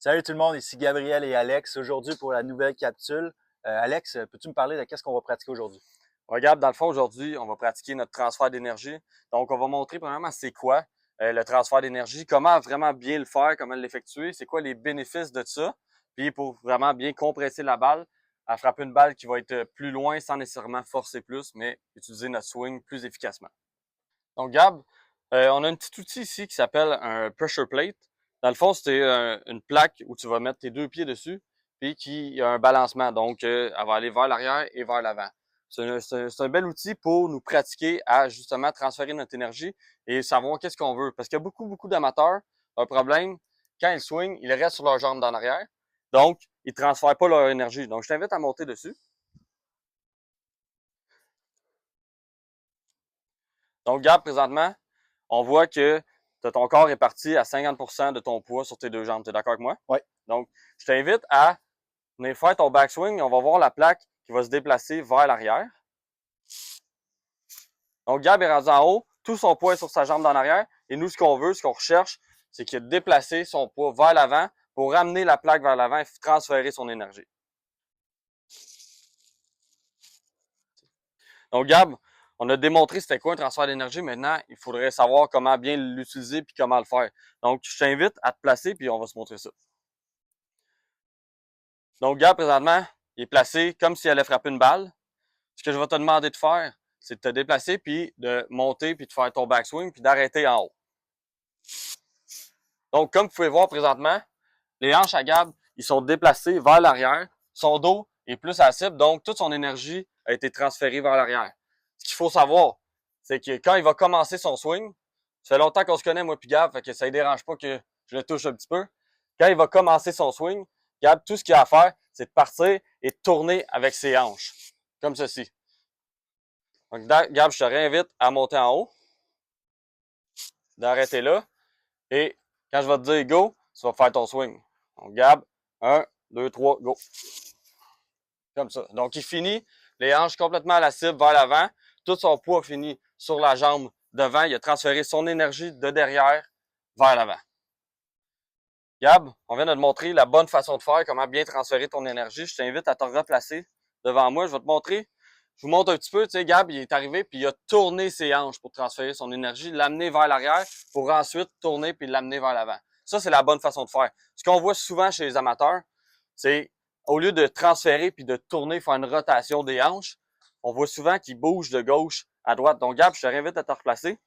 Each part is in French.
Salut tout le monde, ici Gabriel et Alex. Aujourd'hui pour la nouvelle capsule. Alex, peux-tu me parler de qu'est-ce qu'on va pratiquer aujourd'hui? Regarde, dans le fond, aujourd'hui, on va pratiquer notre transfert d'énergie. Donc, on va montrer premièrement c'est quoi le transfert d'énergie, comment vraiment bien le faire, comment l'effectuer, c'est quoi les bénéfices de ça, puis pour vraiment bien compresser la balle, à frapper une balle qui va être plus loin sans nécessairement forcer plus, mais utiliser notre swing plus efficacement. Donc, Gab, on a un petit outil ici qui s'appelle un pressure plate. Dans le fond, c'est une plaque où tu vas mettre tes deux pieds dessus, puis qui a un balancement. Donc, elle va aller vers l'arrière et vers l'avant. C'est un bel outil pour nous pratiquer à justement transférer notre énergie et savoir qu'est-ce qu'on veut. Parce qu'il y a beaucoup d'amateurs, un problème, quand ils swingent, ils restent sur leurs jambes en arrière. Donc, ils ne transfèrent pas leur énergie. Donc, je t'invite à monter dessus. Donc, regarde, présentement, on voit que ton corps est parti à 50% de ton poids sur tes deux jambes. Tu es d'accord avec moi? Oui. Donc, je t'invite à venir faire ton backswing. On va voir la plaque qui va se déplacer vers l'arrière. Donc, Gab est rendu en haut. Tout son poids est sur sa jambe d'en arrière. Et nous, ce qu'on veut, ce qu'on recherche, c'est qu'il a déplacé son poids vers l'avant pour ramener la plaque vers l'avant et transférer son énergie. Donc, Gab, on a démontré c'était quoi un transfert d'énergie. Maintenant, il faudrait savoir comment bien l'utiliser puis comment le faire. Donc, je t'invite à te placer puis on va se montrer ça. Donc, Gab, présentement, il est placé comme s'il allait frapper une balle. Ce que je vais te demander de faire, c'est de te déplacer puis de monter puis de faire ton backswing puis d'arrêter en haut. Donc, comme vous pouvez voir présentement, les hanches à Gab, ils sont déplacés vers l'arrière. Son dos est plus à la cible, donc toute son énergie a été transférée vers l'arrière. Ce qu'il faut savoir, c'est que quand il va commencer son swing, ça fait longtemps qu'on se connaît, moi puis Gab, fait que ça ne dérange pas que je le touche un petit peu. Quand il va commencer son swing, Gab, tout ce qu'il a à faire, c'est de partir et de tourner avec ses hanches, comme ceci. Donc, Gab, je te réinvite à monter en haut, d'arrêter là, et quand je vais te dire go, tu vas faire ton swing. Donc, Gab, 1, 2, 3, go. Comme ça. Donc, il finit les hanches complètement à la cible vers l'avant. Tout son poids finit sur la jambe devant. Il a transféré son énergie de derrière vers l'avant. Gab, on vient de te montrer la bonne façon de faire, comment bien transférer ton énergie. Je t'invite à te replacer devant moi. Je vais te montrer. Je vous montre un petit peu. Tu sais, Gab, il est arrivé puis il a tourné ses hanches pour transférer son énergie, l'amener vers l'arrière pour ensuite tourner puis l'amener vers l'avant. Ça, c'est la bonne façon de faire. Ce qu'on voit souvent chez les amateurs, c'est au lieu de transférer puis de tourner, faire une rotation des hanches, on voit souvent qu'ils bougent de gauche à droite. Donc, Gab, je te réinvite à te replacer.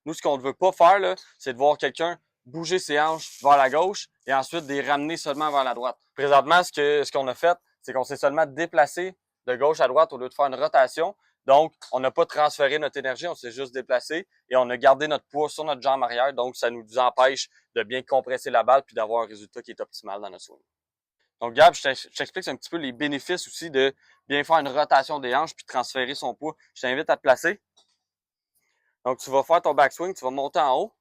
Nous, ce qu'on ne veut pas faire, là, c'est de voir quelqu'un bouger ses hanches vers la gauche et ensuite de les ramener seulement vers la droite. Présentement, ce qu'on a fait, c'est qu'on s'est seulement déplacé de gauche à droite au lieu de faire une rotation. Donc, on n'a pas transféré notre énergie, on s'est juste déplacé et on a gardé notre poids sur notre jambe arrière. Donc, ça nous empêche de bien compresser la balle puis d'avoir un résultat qui est optimal dans notre swing. Donc, Gab, je t'explique un petit peu les bénéfices aussi de bien faire une rotation des hanches puis de transférer son poids. Je t'invite à te placer. Donc, tu vas faire ton backswing, tu vas monter en haut.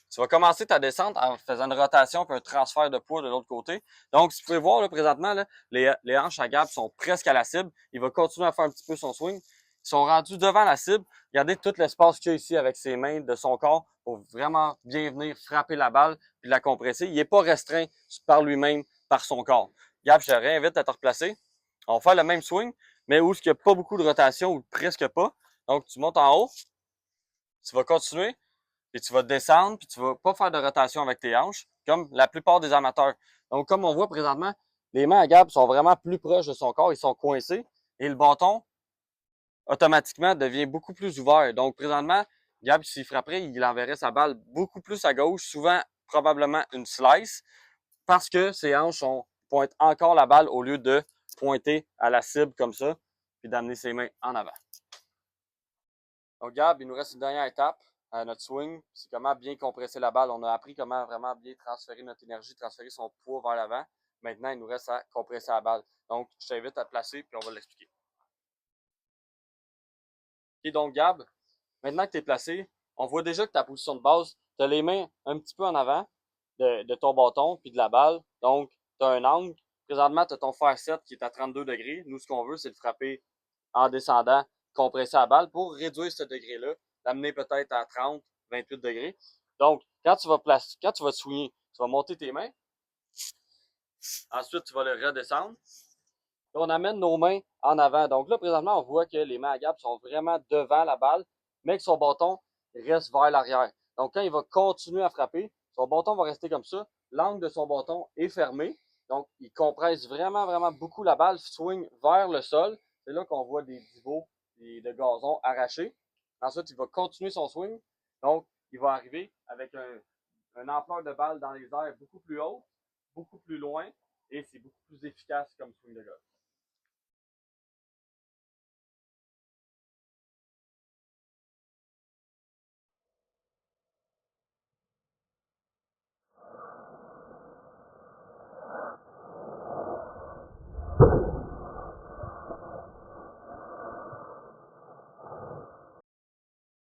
Tu vas commencer ta descente en faisant une rotation puis un transfert de poids de l'autre côté. Donc, si vous pouvez voir là, présentement, là, les hanches à Gab sont presque à la cible. Il va continuer à faire un petit peu son swing. Ils sont rendus devant la cible. Regardez tout l'espace qu'il y a ici avec ses mains de son corps pour vraiment bien venir frapper la balle puis la compresser. Il n'est pas restreint par lui-même, par son corps. Gab, je te réinvite à te replacer. On va faire le même swing, mais où il n'y a pas beaucoup de rotation ou presque pas. Donc, tu montes en haut. Tu vas continuer. Puis tu vas descendre, puis tu vas pas faire de rotation avec tes hanches, comme la plupart des amateurs. Donc, comme on voit présentement, les mains à Gab sont vraiment plus proches de son corps, ils sont coincés, et le bâton, automatiquement, devient beaucoup plus ouvert. Donc, présentement, Gab, s'il frapperait, il enverrait sa balle beaucoup plus à gauche, souvent, probablement une slice, parce que ses hanches pointent encore la balle au lieu de pointer à la cible comme ça, puis d'amener ses mains en avant. Donc, Gab, il nous reste une dernière étape à notre swing. C'est comment bien compresser la balle. On a appris comment vraiment bien transférer notre énergie, transférer son poids vers l'avant. Maintenant, il nous reste à compresser la balle. Donc, je t'invite à te placer, puis on va l'expliquer. OK, donc, Gab, maintenant que tu es placé, on voit déjà que ta position de base, tu as les mains un petit peu en avant de ton bâton, puis de la balle. Donc, tu as un angle. Présentement, tu as ton fer 7 qui est à 32 degrés. Nous, ce qu'on veut, c'est de frapper en descendant, compresser la balle pour réduire ce degré-là, l'amener peut-être à 30, 28 degrés. Donc, quand tu vas te swinger, tu vas monter tes mains, Ensuite, tu vas le redescendre. Là, on amène nos mains en avant. Donc là, présentement, on voit que les mains à Gab sont vraiment devant la balle, mais que son bâton reste vers l'arrière. Donc quand il va continuer à frapper, son bâton va rester comme ça. L'angle de son bâton est fermé. Donc, il compresse vraiment, vraiment beaucoup la balle, swing vers le sol. C'est là qu'on voit des divots et de gazon arrachés. Ensuite, il va continuer son swing. Donc, il va arriver avec un ampleur de balle dans les airs beaucoup plus haute, beaucoup plus loin, et c'est beaucoup plus efficace comme swing de golf.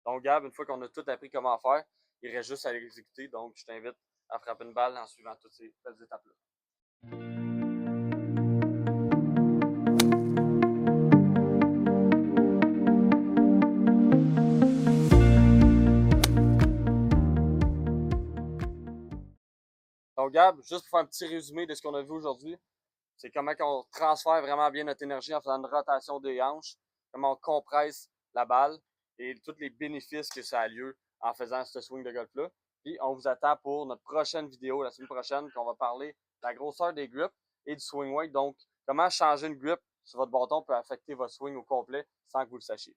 Donc, Gab, une fois qu'on a tout appris comment faire, il reste juste à l'exécuter. Donc, je t'invite à frapper une balle en suivant toutes ces belles étapes-là. Donc, Gab, juste pour faire un petit résumé de ce qu'on a vu aujourd'hui, c'est comment on transfère vraiment bien notre énergie en faisant une rotation des hanches, comment on compresse la balle et tous les bénéfices que ça a lieu en faisant ce swing de golf-là. Puis on vous attend pour notre prochaine vidéo, la semaine prochaine, qu'on va parler de la grosseur des grips et du swing weight. Donc, comment changer une grip sur votre bâton peut affecter votre swing au complet sans que vous le sachiez.